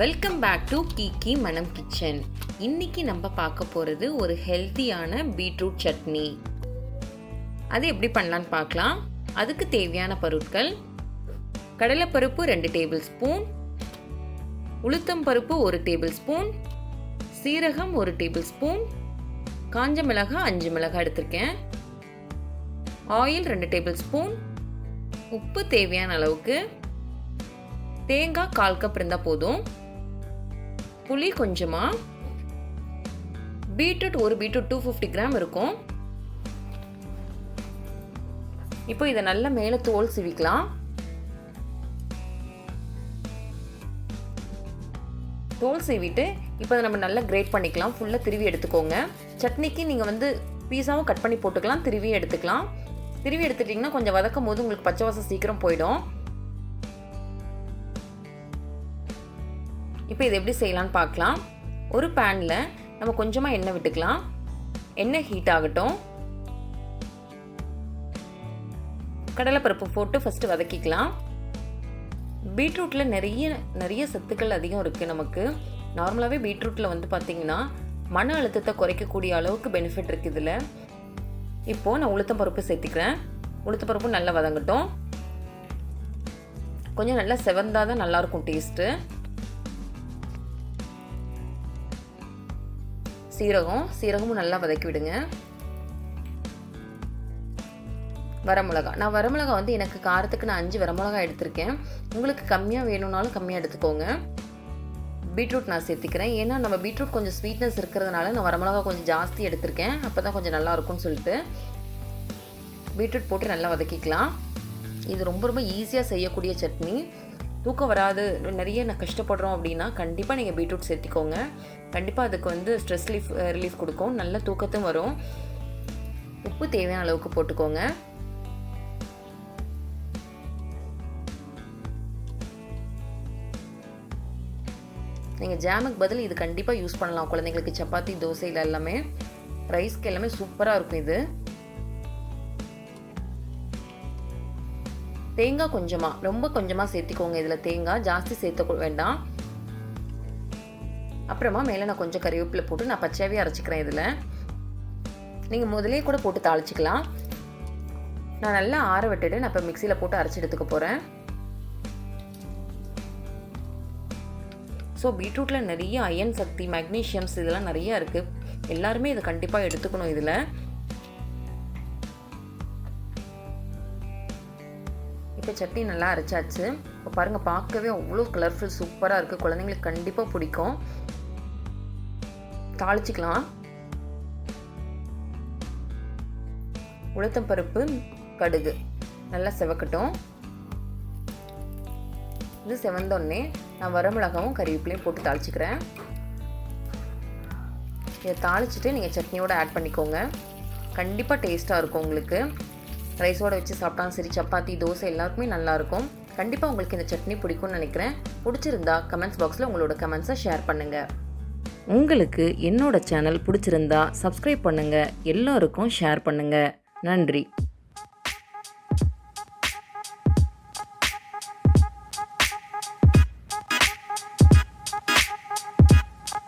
Welcome back to KeKe மனம் kitchen. இன்னைக்கு நம்ம பார்க்க போகிறது ஒரு ஹெல்த்தியான பீட்ரூட் சட்னி. அது எப்படி பண்ணலான்னு பார்க்கலாம். அதுக்கு தேவையான பொருட்கள்: கடலைப்பருப்பு 2 டேபிள் ஸ்பூன், உளுத்தம் பருப்பு 1 டேபிள் ஸ்பூன், சீரகம் 1 டேபிள் ஸ்பூன், காஞ்ச மிளகாய் 5 மிளகாய் எடுத்திருக்கேன், ஆயில் 2 டேபிள் ஸ்பூன், உப்பு தேவையான அளவுக்கு, தேங்காய் 1/4 கப் இருந்தால் போதும், புளி கொஞ்சமாக, பீட்ரூட் ஒரு பீட்ரூட் 250 கிராம் இருக்கும். இப்போ இதை நல்லா மேலே தோல் சீவிக்கலாம். தோல் சீவிட்டு இப்போ அதை நம்ம நல்லா கிரேட் பண்ணிக்கலாம். ஃபுல்லாக திருவி எடுத்துக்கோங்க. சட்னிக்கு நீங்கள் பீஸாவும் கட் பண்ணி போட்டுக்கலாம், திருவி எடுத்துக்கலாம். திருவி எடுத்துட்டிங்கன்னா கொஞ்சம் வதக்கும் போது உங்களுக்கு பச்சை வாசம் சீக்கிரம் போயிடும். இப்போ இது எப்படி செய்யலான்னு பார்க்கலாம். ஒரு பேனில் நம்ம கொஞ்சமாக எண்ணெய் விட்டுக்கலாம். எண்ணெய் ஹீட் ஆகட்டும். கடலைப்பருப்பு போட்டு ஃபஸ்ட்டு வதக்கிக்கலாம். பீட்ரூட்டில் நிறைய சத்துக்கள் அதிகம் இருக்குது. நமக்கு நார்மலாகவே பீட்ரூட்டில் பார்த்திங்கன்னா மன அழுத்தத்தை குறைக்கக்கூடிய அளவுக்கு பெனிஃபிட் இருக்குது இதில். இப்போது நான் உளுத்தம் பருப்பு சேர்த்திக்கிறேன். உளுத்தம் பருப்பு நல்லா வதங்கட்டும். கொஞ்சம் நல்லா செவந்தால் தான் நல்லாயிருக்கும் டேஸ்ட்டு. சீரகமும் நல்லா வதக்கி விடுங்க. வரமிளகா, நான் வரமிளகா எனக்கு காரத்துக்கு நான் 5 வரமிளகா எடுத்திருக்கேன். உங்களுக்கு கம்மியாக வேணும்னாலும் கம்மியாக எடுத்துக்கோங்க. பீட்ரூட் நான் சேர்த்திக்கிறேன். ஏன்னா நம்ம பீட்ரூட் கொஞ்சம் ஸ்வீட்னஸ் இருக்கிறதுனால நான் வரமிளகா கொஞ்சம் ஜாஸ்தி எடுத்திருக்கேன். அப்போ தான் கொஞ்சம் நல்லா இருக்கும்னு சொல்லிட்டு பீட்ரூட் போட்டு நல்லா வதக்கிக்கலாம். இது ரொம்ப ஈஸியாக செய்யக்கூடிய சட்னி. தூக்கம் வராது, நிறைய நான் கஷ்டப்படுறோம் அப்படின்னா கண்டிப்பாக நீங்கள் பீட்ரூட் சேர்த்திக்கோங்க. கண்டிப்பாக அதுக்கு ஸ்ட்ரெஸ் ரிலீஃப் கொடுக்கும், நல்ல தூக்கத்தும் வரும். உப்பு தேவையான அளவுக்கு போட்டுக்கோங்க. நீங்கள் ஜாமுக்கு பதில் இது கண்டிப்பாக யூஸ் பண்ணலாம். குழந்தைங்களுக்கு சப்பாத்தி, தோசையில் எல்லாமே, ரைஸ்க்கு எல்லாமே சூப்பராக இருக்கும் இது. தேங்காய் ரொம்ப கொஞ்சமாக சேர்த்திக்கோங்க. இதில் தேங்காய் ஜாஸ்தி சேர்த்த வேண்டாம். அப்புறமா மேலே நான் கொஞ்சம் கறிவேப்பிலை போட்டு நான் பச்சையாகவே அரைச்சிக்கிறேன். இதில் நீங்கள் முதலே கூட போட்டு தாளிச்சிக்கலாம். நான் நல்லா ஆற விட்டுட்டு நான் இப்போ மிக்சியில் போட்டு அரைச்சி எடுத்துக்க போகிறேன். ஸோ பீட்ரூட்டில் நிறைய அயன் சக்தி, மெக்னீஷியம்ஸ் இதெல்லாம் நிறையா இருக்குது. எல்லாருமே இதை கண்டிப்பாக எடுத்துக்கணும். இதில் இப்போ சட்னி நல்லா அரைச்சாச்சு. இப்போ பாருங்கள், பார்க்கவே அவ்வளோ கலர்ஃபுல் சூப்பராக இருக்குது. குழந்தைங்களுக்கு கண்டிப்பாக பிடிக்கும். தாளிச்சிக்கலாம். உளுத்தம் பருப்பு, கடுகு நல்லா செவக்கட்டும். இது செவந்தோடனே நான் வரமிளகாவும் கறிவேப்பிலையும் போட்டு தாளிச்சிக்கிறேன். இதை தாளிச்சிட்டு நீங்கள் சட்னியோடு ஆட் பண்ணிக்கோங்க. கண்டிப்பாக டேஸ்ட்டாக இருக்கும். உங்களுக்கு ரைஸோடு வச்சு சாப்பிட்டாலும் சரி, சப்பாத்தி, தோசை எல்லாருக்குமே நல்லாயிருக்கும். கண்டிப்பாக உங்களுக்கு இந்த சட்னி பிடிக்கும்னு நினைக்கிறேன். பிடிச்சிருந்தா கமெண்ட்ஸ் பாக்ஸில் உங்களோட கமெண்ட்ஸை ஷேர் பண்ணுங்கள். உங்களுக்கு என்னோட சேனல் பிடிச்சிருந்தா சப்ஸ்கிரைப் பண்ணுங்கள். எல்லோருக்கும் ஷேர் பண்ணுங்கள். நன்றி.